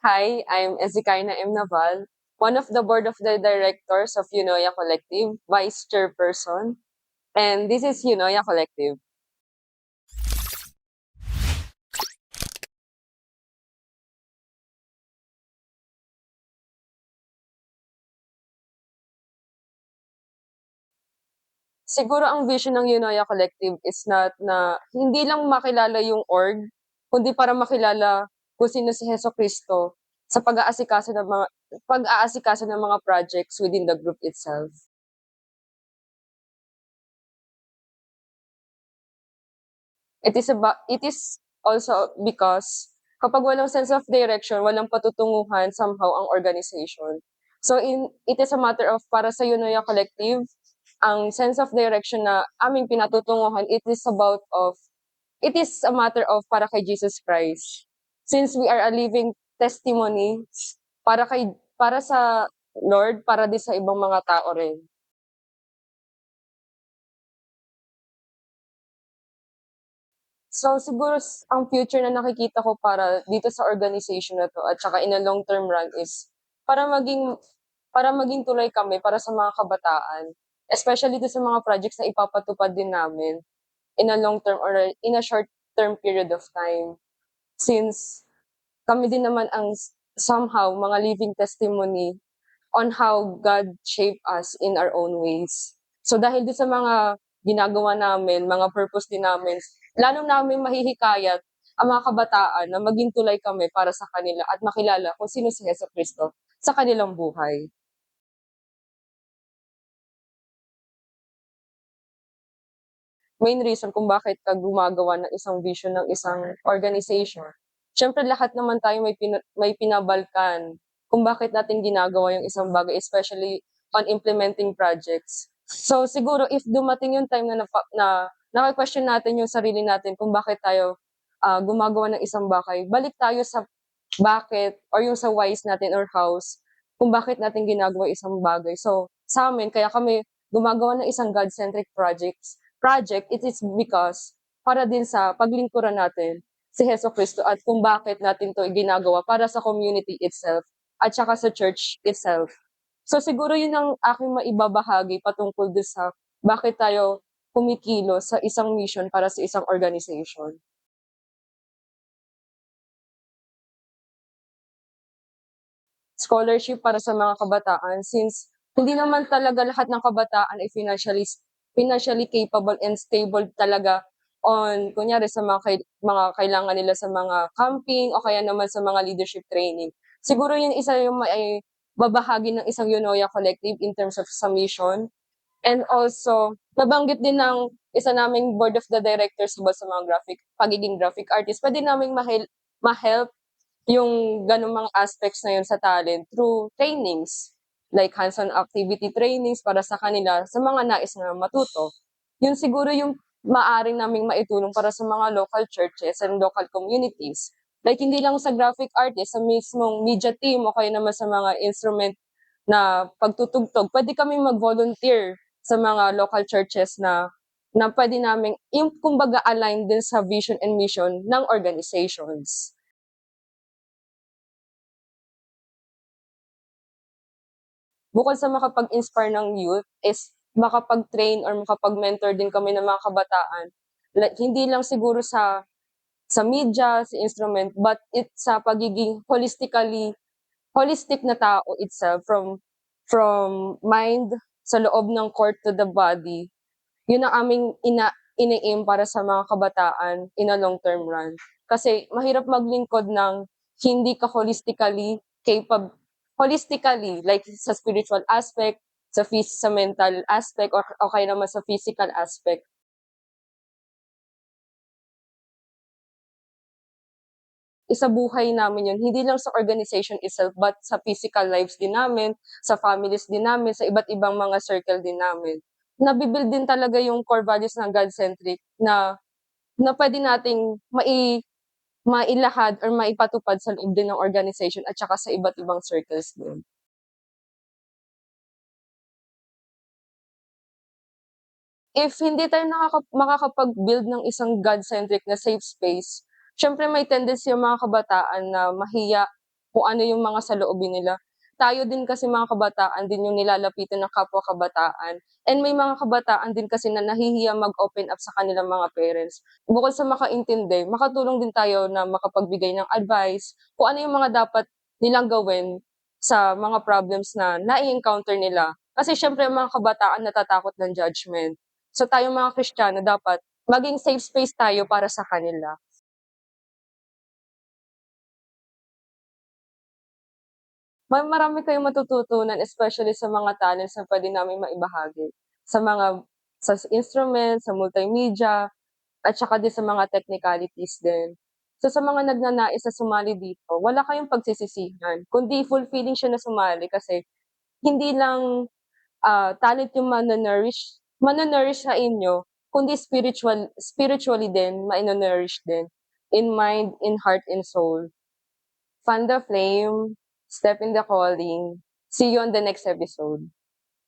Hi, I'm Ezekaina M. Naval, one of the board of the directors of Unoya Collective, vice chairperson, and this is Unoya Collective. Siguro ang vision ng Unoya Collective is not na hindi lang makilala yung org, kundi para makilala kung sino si Heso Kristo sa pag-aasikaso ng mga projects within the group itself. It is also because kapag walang sense of direction, walang patutunguhan somehow ang organization. So it is a matter of para sa Unoya Collective, ang sense of direction na aming pinatutunguhan, it is a matter of para kay Jesus Christ. Since we are a living testimony para sa Lord, para din sa ibang mga tao rin. So siguro ang future na nakikita ko para dito sa organization na 'to at saka in a long term run is para maging para maging tulay kami para sa mga kabataan, especially dun sa mga projects na ipapatupad din namin in a long term or in a short term period of time. Since kami din naman ang somehow mga living testimony on how God shaped us in our own ways. So dahil din sa mga ginagawa namin, mga purpose din namin, lalo namin mahihikayat ang mga kabataan na maging tulay kami para sa kanila at makilala kung sino si Jesucristo sa kanilang buhay. Main reason kung bakit ka gumagawa ng isang vision ng isang organization. Siyempre lahat naman tayo may pinabalkan kung bakit natin ginagawa yung isang bagay, especially on implementing projects. So siguro if dumating yung time na naki-question natin yung sarili natin kung bakit tayo gumagawa ng isang bagay, balik tayo sa bakit or yung sa whys natin or hows kung bakit natin ginagawa isang bagay. So sa amin, kaya kami gumagawa ng isang God-centric project, it is because para din sa paglingkuran natin si Heso Kristo at kung bakit natin 'to ginagawa para sa community itself at saka sa church itself. So siguro yun ang aking maibabahagi patungkol dun sa bakit tayo kumikilos sa isang mission para sa isang organization. Scholarship para sa mga kabataan since hindi naman talaga lahat ng kabataan ay financially capable and stable talaga on kunyari sa mga kailangan nila sa mga camping o kaya naman sa mga leadership training. Siguro yun isa yung babahagi ng isang Unoya Collective in terms of sa mission. And also, nabanggit din ng isa naming board of the directors about sa mga pagiging graphic artist. Pwede naming ma-help yung gano'ng mga aspects na yun sa talent through trainings, like hands-on activity trainings para sa kanila, sa mga nais na matuto. Yun siguro yung maaring naming maitulong para sa mga local churches and local communities. Like hindi lang sa graphic artist, sa mismong media team o kaya naman sa mga instrument na pagtutugtog, pwede kaming mag-volunteer sa mga local churches na pwede naming yung kumbaga align din sa vision and mission ng organizations. Bukod sa makapag-inspire ng youth is makapag-train or makapag-mentor din kami ng mga kabataan. Like hindi lang siguro sa media, sa instrument, but sa pagiging holistic na tao itself from mind sa loob ng court to the body. Yun ang aming ini-aim para sa mga kabataan in a long term run. Kasi mahirap maglingkod ng hindi ka holistically, like sa spiritual aspect, sa mental aspect, o kaya naman sa physical aspect. Isabuhay namin yun, hindi lang sa organization itself, but sa physical lives din namin, sa families din namin, sa iba't ibang mga circle din namin. Nabi-build din talaga yung core values ng God-centric na puwede nating mailahad or maipatupad sa loob din ng organization at saka sa iba't ibang circles din. If hindi tayo makakapag-build ng isang God-centric na safe space, siyempre may tendency yung mga kabataan na mahiya kung ano yung mga saloobin nila. Tayo din kasi mga kabataan din yung nilalapitan ng kapwa kabataan, and may mga kabataan din kasi na nahihiya mag-open up sa kanilang mga parents. Bukod sa makaintindi, makatulong din tayo na makapagbigay ng advice, kung ano yung mga dapat nilang gawin sa mga problems na nai-encounter nila. Kasi siyempre ang mga kabataan natatakot ng judgment. So tayong mga Kristiyano dapat maging safe space tayo para sa kanila. Marami kayong matututunan, especially sa mga talents na puwede naming maibahagi, sa mga sa instrument, sa multimedia, at saka din sa mga technicalities din. So, sa mga nagnanais na sumali dito, wala kayong pagsisisihan, kundi fulfilling siya na sumali kasi hindi lang, talent yung mano-nourish sa inyo, kundi spiritually din maino-nourish din, in mind, in heart, and soul. Fan the flame, step in the calling. See you on the next episode.